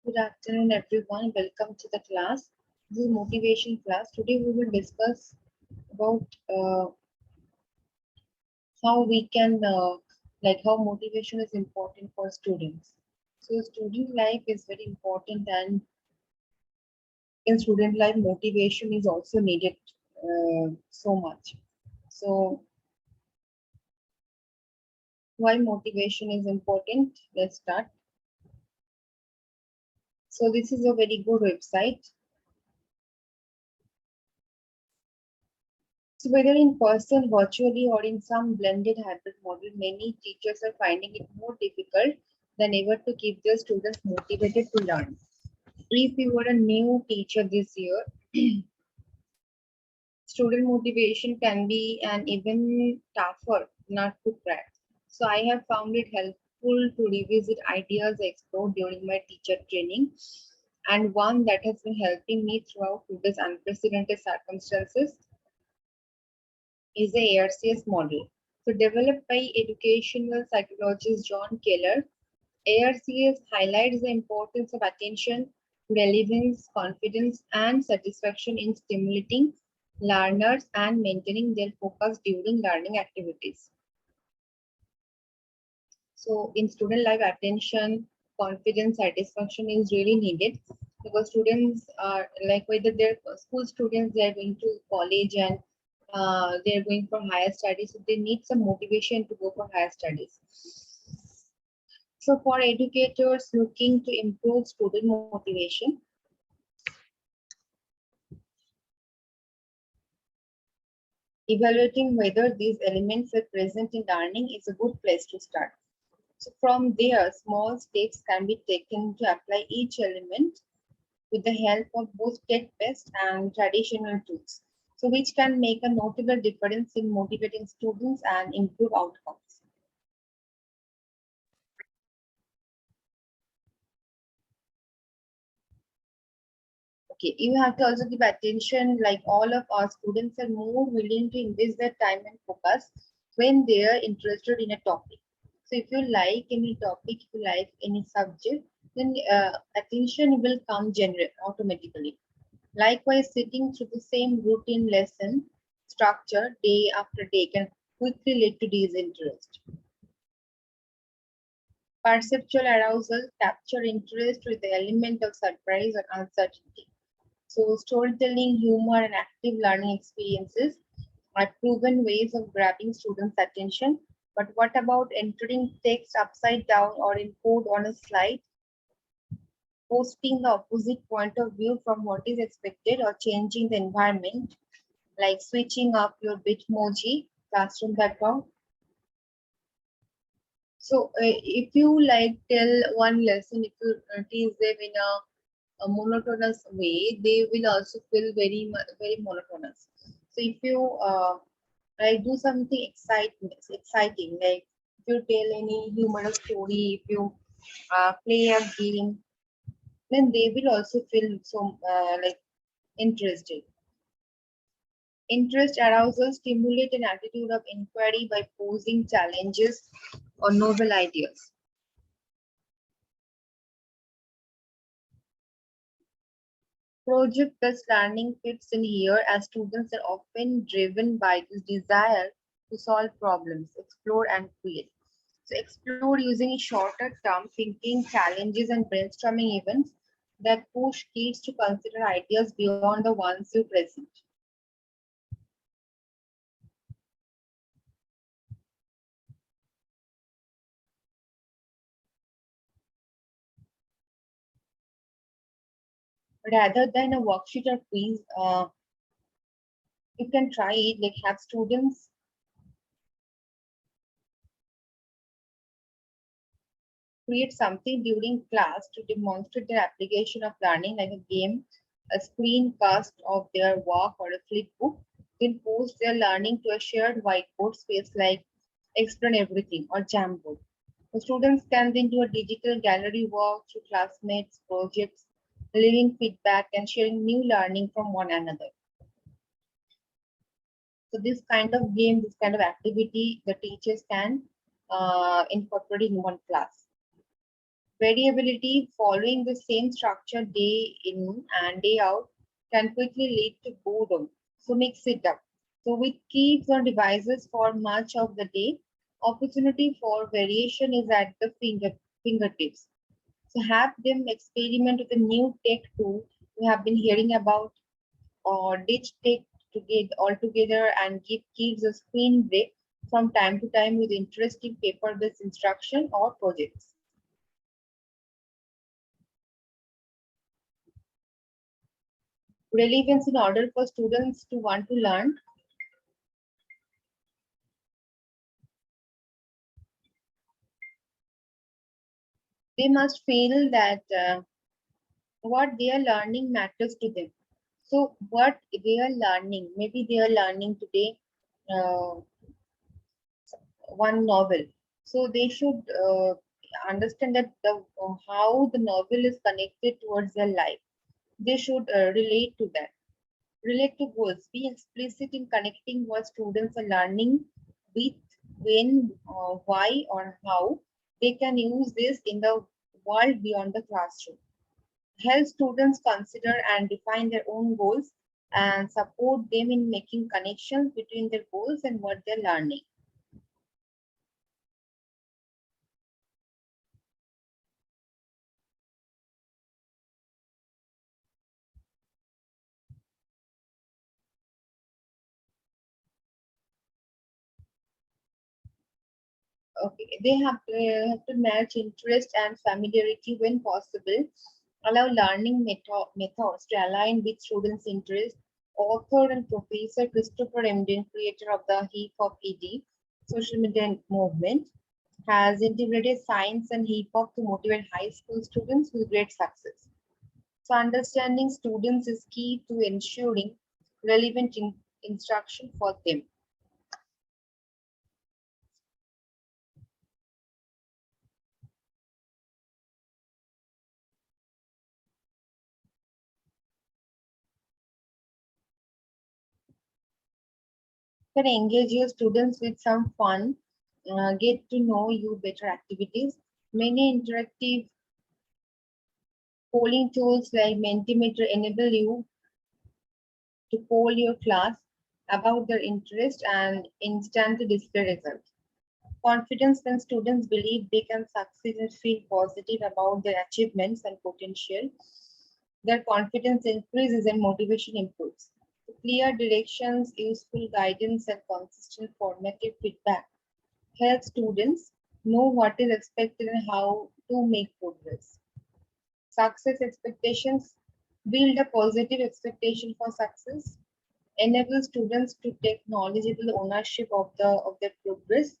Good afternoon, everyone. Welcome to the class. This is motivation class. Today we will discuss about how we can how motivation is important for students. So student life is very important, and in student life, motivation is also needed so much. So why motivation is important? Let's start. So this is a very good website. So whether in person, virtually, or in some blended hybrid model, many teachers are finding it more difficult than ever to keep their students motivated to learn. If you were a new teacher this year, student motivation can be an even tougher nut to crack. So I have found it helpful to revisit ideas explored during my teacher training, and one that has been helping me throughout today's unprecedented circumstances is the Rcs model. So developed by educational psychologist John Keller, ARCS highlights the importance of attention, relevance, confidence, and satisfaction in stimulating learners and maintaining their focus during learning activities. So in student life, attention, confidence, satisfaction is really needed because students are like whether they're school students, they're going to college and they're going for higher studies, so they need some motivation to go for higher studies. So for educators looking to improve student motivation, evaluating whether these elements are present in learning is a good place to start. So from there, small steps can be taken to apply each element with the help of both tech-based and traditional tools, so which can make a notable difference in motivating students and improve outcomes. Okay, you have to also give attention, like all of our students are more willing to invest their time and focus when they are interested in a topic. So if you like any topic, if you like any subject, then attention will come automatically. Likewise, sitting through the same routine lesson structure day after day can quickly lead to disinterest. Perceptual arousal capture interest with the element of surprise or uncertainty. So storytelling, humor, and active learning experiences are proven ways of grabbing students' attention. But what about entering text upside down or in code on a slide, posting the opposite point of view from what is expected, or changing the environment, like switching up your Bitmoji classroom background? So if you like tell one lesson, if you teach them in a monotonous way, they will also feel very monotonous. So if you like do something exciting, like if you tell any humorous story, if you play a game, then they will also feel so like interested. Interest arousal stimulate an attitude of inquiry by posing challenges or novel ideas. Project-based learning fits in here as students are often driven by this desire to solve problems, explore, and create. So explore using shorter term thinking challenges and brainstorming events that push kids to consider ideas beyond the ones you present. Rather than a worksheet or quiz, you can try it, like have students create something during class to demonstrate their application of learning, like a game, a screencast of their work, or a flip book. Then post their learning to a shared whiteboard space like Explain Everything or Jamboard. The students can then do a digital gallery walk through classmates, projects, leaving feedback and sharing new learning from one another. So this kind of game, this kind of activity, the teachers can incorporate in one class. Variability following the same structure day in and day out can quickly lead to boredom. So mix it up. So with kids on devices for much of the day, opportunity for variation is at the fingertips. So have them experiment with a new tech tool we have been hearing about, or ditch tech together altogether and give kids a screen break from time to time with interesting paper-based instruction or projects. Relevance: in order for students to want to learn, they must feel that what they are learning matters to them. So what they are learning, maybe they are learning today uh, one novel. So they should understand that how the novel is connected towards their life. They should relate to that. Relate to goals. Be explicit in connecting what students are learning with, when, why, or how they can use this in the world beyond the classroom. Help students consider and define their own goals and support them in making connections between their goals and what they're learning. Okay, they have to match interest and familiarity when possible. Allow learning methods to align with students' interests. Author and Professor Christopher Emden, creator of the Hip Hop ED social media movement, has integrated science and hip hop to motivate high school students with great success. So understanding students is key to ensuring relevant instruction for them. Can engage your students with some fun, get to know you better activities. Many interactive polling tools like Mentimeter enable you to poll your class about their interest and instantly display results. Confidence: when students believe they can succeed and feel positive about their achievements and potential, their confidence increases and motivation improves. Clear directions, useful guidance, and consistent formative feedback help students know what is expected and how to make progress. Success expectations: build a positive expectation for success, enable students to take knowledgeable ownership of their progress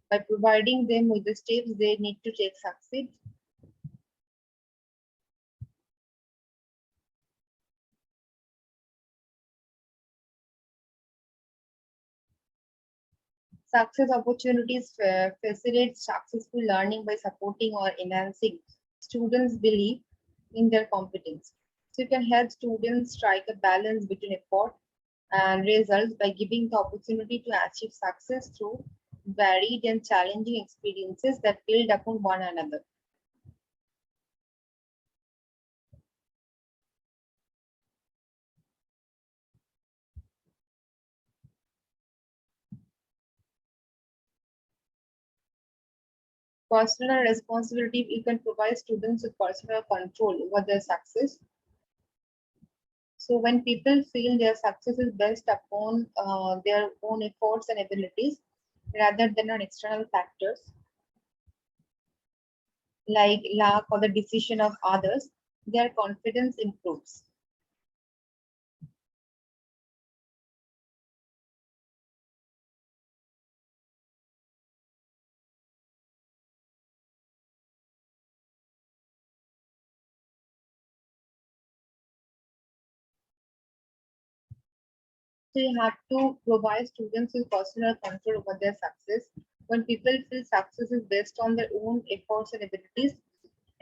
by providing them with the steps they need to take succeed. Success opportunities facilitate successful learning by supporting or enhancing students' belief in their competence. So you can help students strike a balance between effort and results by giving the opportunity to achieve success through varied and challenging experiences that build upon one another. Personal responsibility: you can provide students with personal control over their success. So when people feel their success is based upon their own efforts and abilities rather than on external factors like luck or the decision of others, their confidence improves. So you have to provide students with personal control over their success. When people feel success is based on their own efforts and abilities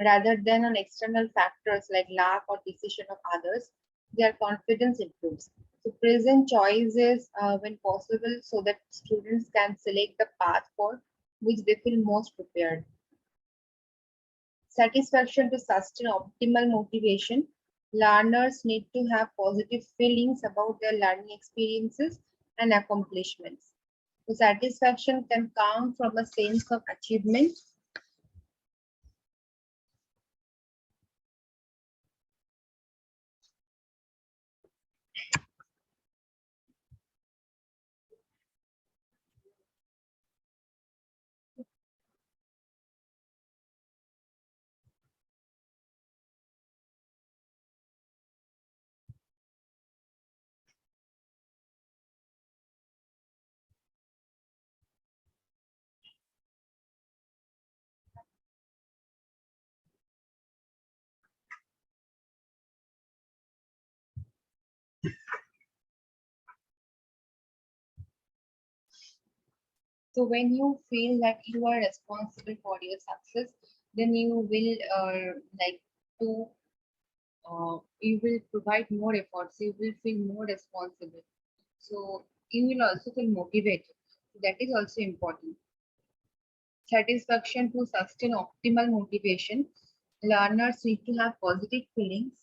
rather than on external factors like luck or decision of others, their confidence improves. So present choices when possible so that students can select the path for which they feel most prepared. Satisfaction to sustain optimal motivation. Learners need to have positive feelings about their learning experiences and accomplishments. The satisfaction can come from a sense of achievement. So when you feel that you are responsible for your success, then you will like to you will provide more efforts. You will feel more responsible. So you will also feel motivated. That is also important. Satisfaction to sustain optimal motivation. Learners need to have positive feelings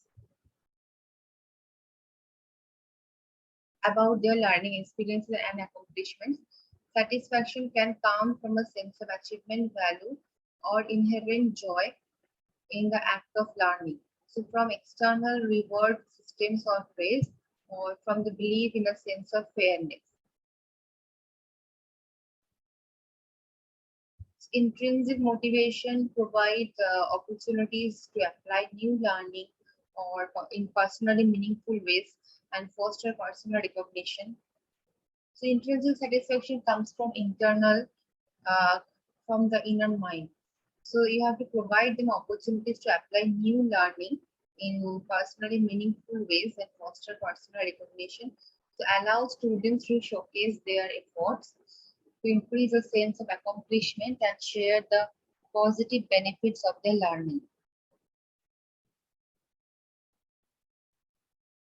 about their learning experiences and accomplishments. Satisfaction can come from a sense of achievement value or inherent joy in the act of learning. So, from external reward systems or praise, or from the belief in a sense of fairness. Intrinsic motivation provides opportunities to apply new learning or in personally meaningful ways and foster personal recognition. So intrinsic satisfaction comes from internal, uh, from the inner mind. So you have to provide them opportunities to apply new learning in personally meaningful ways and foster personal recognition to allow students to showcase their efforts, to increase a sense of accomplishment and share the positive benefits of their learning.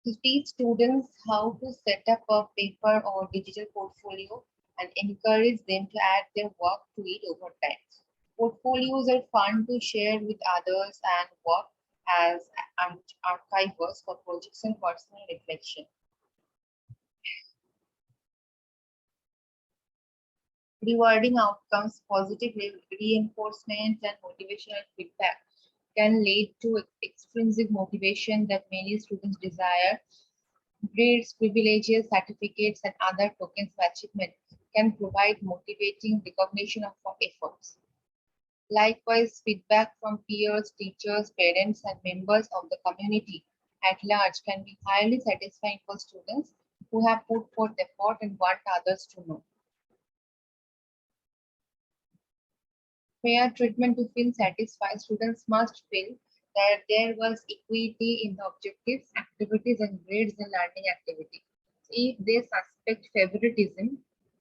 To teach students how to set up a paper or digital portfolio and encourage them to add their work to it over time. Portfolios are fun to share with others and work as archivers for projects and personal reflection. Rewarding outcomes, positive reinforcement, and motivational feedback can lead to extrinsic motivation that many students desire. Grades, privileges, certificates, and other tokens of achievement can provide motivating recognition of our efforts. Likewise, feedback from peers, teachers, parents, and members of the community at large can be highly satisfying for students who have put forth effort and want others to know. Fair treatment to feel satisfied, students must feel that there was equity in the objectives, activities, and grades in learning activity. If they suspect favoritism,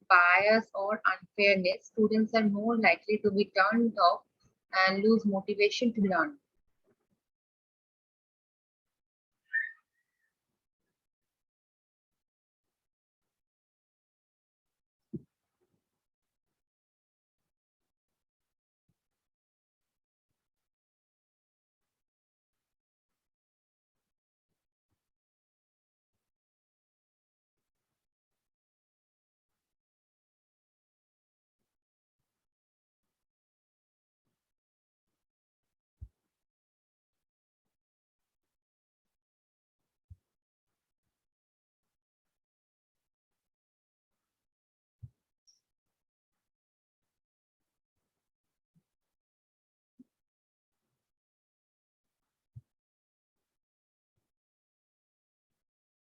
bias, or unfairness, students are more likely to be turned off and lose motivation to learn.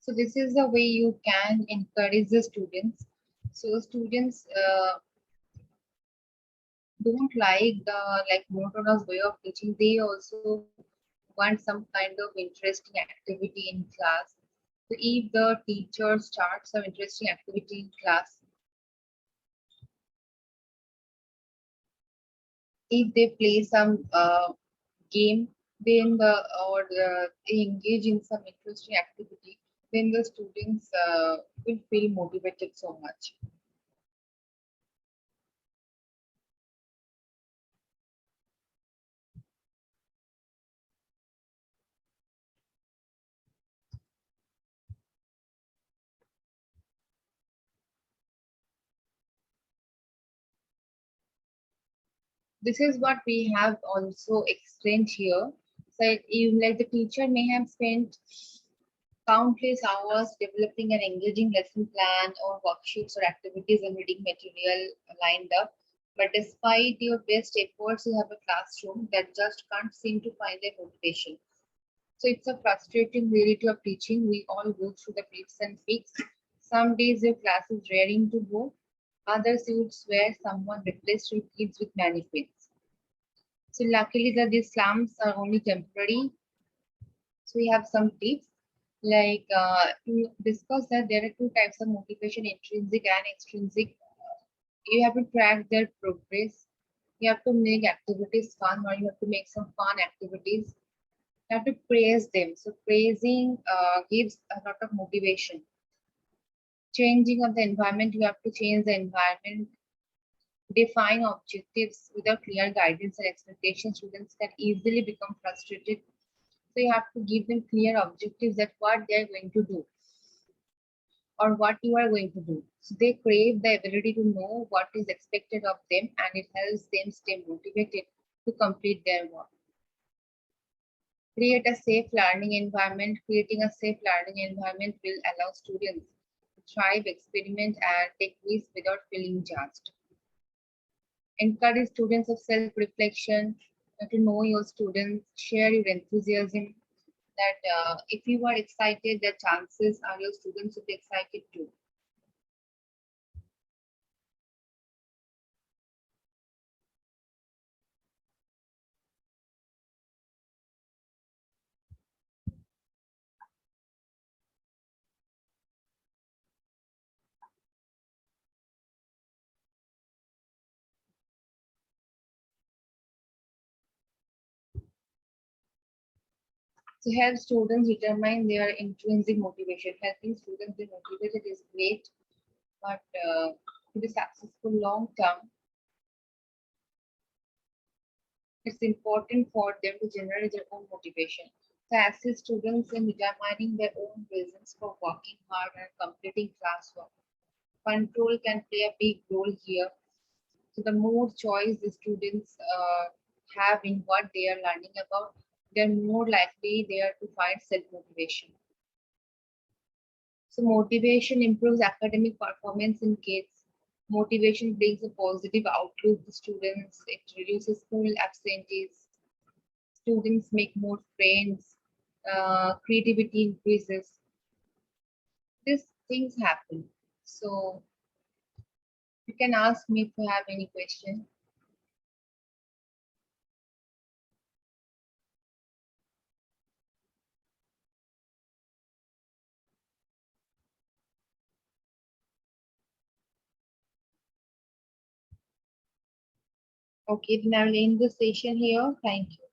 So this is the way you can encourage the students. So students don't like the monotonous way of teaching. They also want some kind of interesting activity in class. So if the teacher starts some interesting activity in class, if they play some game, then they engage in some interesting activity, then the students will feel motivated so much. This is what we have also explained here. So even like the teacher may have spent countless hours developing an engaging lesson plan or worksheets or activities and reading material lined up. But despite your best efforts, you have a classroom that just can't seem to find their motivation. So it's a frustrating reality of teaching. We all go through the flips and peaks. Some days your class is raring to go. Others you would swear someone replaced your kids with mannequins. So luckily that these slumps are only temporary. So we have some tips to discuss that there are two types of motivation, intrinsic and extrinsic. You have to track their progress. You have to make activities fun, or you have to make some fun activities. You have to praise them. So praising gives a lot of motivation. Changing of the environment, you have to change the environment. Define objectives without clear guidance and expectations. Students can easily become frustrated. So you have to give them clear objectives that what they are going to do or what you are going to do. So they crave the ability to know what is expected of them, and it helps them stay motivated to complete their work. Create a safe learning environment. Creating a safe learning environment will allow students to thrive, experiment, and take risks without feeling judged. Encourage students of self-reflection, to know your students, share your enthusiasm, that if you are excited, the chances are your students will be excited too. To help students determine their intrinsic motivation. Helping students be motivated is great, but to be successful long term, it's important for them to generate their own motivation. To assist students in determining their own reasons for working hard and completing classwork. Control can play a big role here. So the more choice the students have in what they are learning about, they're more likely they are to find self-motivation. So motivation improves academic performance in kids. Motivation brings a positive outlook to students. It reduces school absentees. Students make more friends. Creativity increases. These things happen. So you can ask me if you have any question. Okay, then I will end the session here. Thank you.